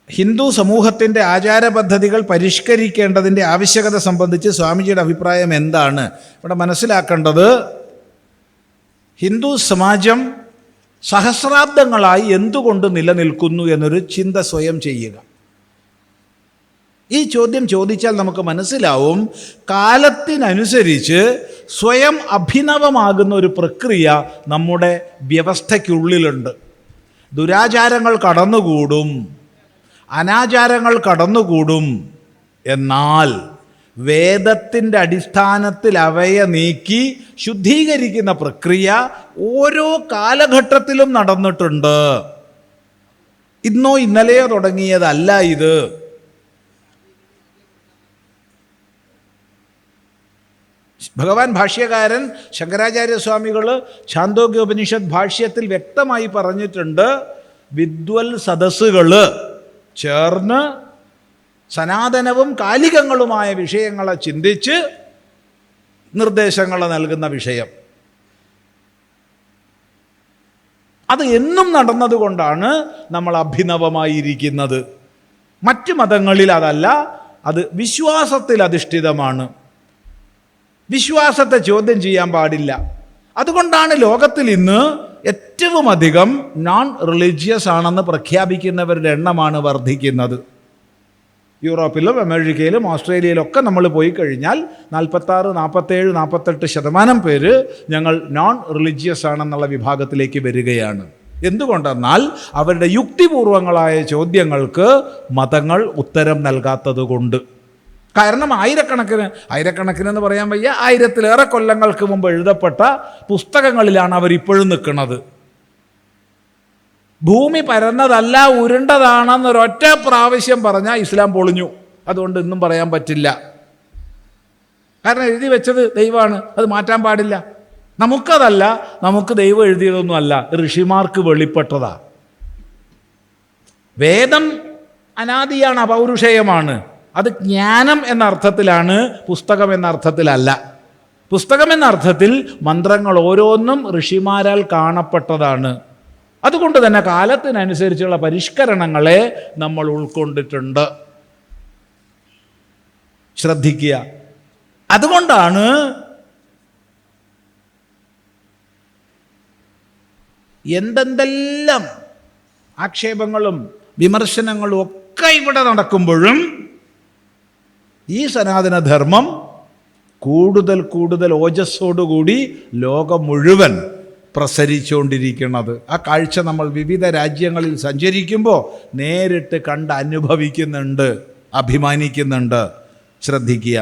ഹിന്ദു സമൂഹത്തിൻ്റെ ആചാരപദ്ധതികൾ പരിഷ്കരിക്കേണ്ടതിൻ്റെ ആവശ്യകത സംബന്ധിച്ച് സ്വാമിജിയുടെ അഭിപ്രായം എന്താണ്? ഇവിടെ മനസ്സിലാക്കേണ്ടത്, ഹിന്ദു സമാജം സഹസ്രാബ്ദങ്ങളായി എന്തുകൊണ്ട് നിലനിൽക്കുന്നു എന്നൊരു ചിന്ത സ്വയം ചെയ്യുക. ഈ ചോദ്യം ചോദിച്ചാൽ നമുക്ക് മനസ്സിലാവും, കാലത്തിനനുസരിച്ച് സ്വയം അഭിനവമാകുന്ന ഒരു പ്രക്രിയ നമ്മുടെ വ്യവസ്ഥയ്ക്കുള്ളിലുണ്ട്. ദുരാചാരങ്ങൾ കടന്നുകൂടും, അനാചാരങ്ങൾ കടന്നുകൂടും. എന്നാൽ വേദത്തിൻ്റെ അടിസ്ഥാനത്തിൽ അവയെ നീക്കി ശുദ്ധീകരിക്കുന്ന പ്രക്രിയ ഓരോ കാലഘട്ടത്തിലും നടന്നിട്ടുണ്ട്. ഇന്നോ ഇന്നലെയോ തുടങ്ങിയതല്ല ഇത്. ഭഗവാൻ ഭാഷ്യകാരൻ ശങ്കരാചാര്യസ്വാമികൾ ഛാന്തോഗ്യോപനിഷത്ത് ഭാഷ്യത്തിൽ വ്യക്തമായി പറഞ്ഞിട്ടുണ്ട്, വിദ്വൽ സദസ്സുകൾ ചേർന്ന് സനാതനവും കാലികങ്ങളുമായ വിഷയങ്ങളെ ചിന്തിച്ച് നിർദ്ദേശങ്ങൾ നൽകുന്ന വിഷയം. അത് എന്നും നടന്നതുകൊണ്ടാണ് നമ്മൾ അഭിനവമായിരിക്കുന്നത്. മറ്റ് മതങ്ങളിൽ അതല്ല, അത് വിശ്വാസത്തിൽ അധിഷ്ഠിതമാണ്. വിശ്വാസത്തെ ചോദ്യം ചെയ്യാൻ പാടില്ല. അതുകൊണ്ടാണ് ലോകത്തിൽ ഇന്ന് ഏറ്റവും അധികം നോൺ റിലീജിയസ് ആണെന്ന് പ്രഖ്യാപിക്കുന്നവരുടെ എണ്ണമാണ് വർദ്ധിക്കുന്നത്. യൂറോപ്പിലും അമേരിക്കയിലും ഓസ്ട്രേലിയയിലൊക്കെ നമ്മൾ പോയി കഴിഞ്ഞാൽ 46, 47, 48% പേര് ഞങ്ങൾ നോൺ റിലീജിയസ് ആണെന്നുള്ള വിഭാഗത്തിലേക്ക് വരികയാണ്. എന്തുകൊണ്ടെന്നാൽ അവരുടെ യുക്തിപൂർവങ്ങളായ ചോദ്യങ്ങൾക്ക് മതങ്ങൾ ഉത്തരം നൽകാത്തത് കൊണ്ട്. കാരണം ആയിരക്കണക്കിന് എന്ന് പറയാൻ വയ്യ, 1000-ലേറെ കൊല്ലങ്ങൾക്ക് മുമ്പ് എഴുതപ്പെട്ട പുസ്തകങ്ങളിലാണ് അവരിപ്പോഴും നിൽക്കുന്നത്. ഭൂമി പരന്നതല്ല, ഉരുണ്ടതാണെന്നൊരൊറ്റ പ്രാവശ്യം പറഞ്ഞാൽ ഇസ്ലാം പൊളിഞ്ഞു. അതുകൊണ്ട് ഇന്നും പറയാൻ പറ്റില്ല. കാരണം എഴുതി വെച്ചത് ദൈവമാണ്, അത് മാറ്റാൻ പാടില്ല. നമുക്കതല്ല, നമുക്ക് ദൈവം എഴുതിയതൊന്നും അല്ല, ഋഷിമാർക്ക് വെളിപ്പെട്ടതാ. വേദം അനാദിയാണ്, അപൗരുഷേയമാണ്. അത് ജ്ഞാനം എന്ന അർത്ഥത്തിലാണ്, പുസ്തകം എന്ന അർത്ഥത്തിലല്ല. പുസ്തകം എന്ന അർത്ഥത്തിൽ മന്ത്രങ്ങൾ ഓരോന്നും ഋഷിമാരാൽ കാണപ്പെട്ടതാണ്. അതുകൊണ്ട് തന്നെ കാലത്തിനനുസരിച്ചുള്ള പരിഷ്കരണങ്ങളെ നമ്മൾ ഉൾക്കൊണ്ടിട്ടുണ്ട്. ശ്രദ്ധിക്കുക. അതുകൊണ്ടാണ് എന്തെല്ലാം ആക്ഷേപങ്ങളും വിമർശനങ്ങളും ഒക്കെ ഇവിടെ നടക്കുമ്പോഴും ഈ സനാതനധർമ്മം കൂടുതൽ കൂടുതൽ ഓജസ്സോടുകൂടി ലോകം മുഴുവൻ പ്രസരിച്ചുകൊണ്ടിരിക്കുന്നത്. ആ കാഴ്ച നമ്മൾ വിവിധ രാജ്യങ്ങളിൽ സഞ്ചരിക്കുമ്പോൾ നേരിട്ട് കണ്ട് അനുഭവിക്കുന്നുണ്ട്, അഭിമാനിക്കുന്നുണ്ട്. ശ്രദ്ധിക്കുക.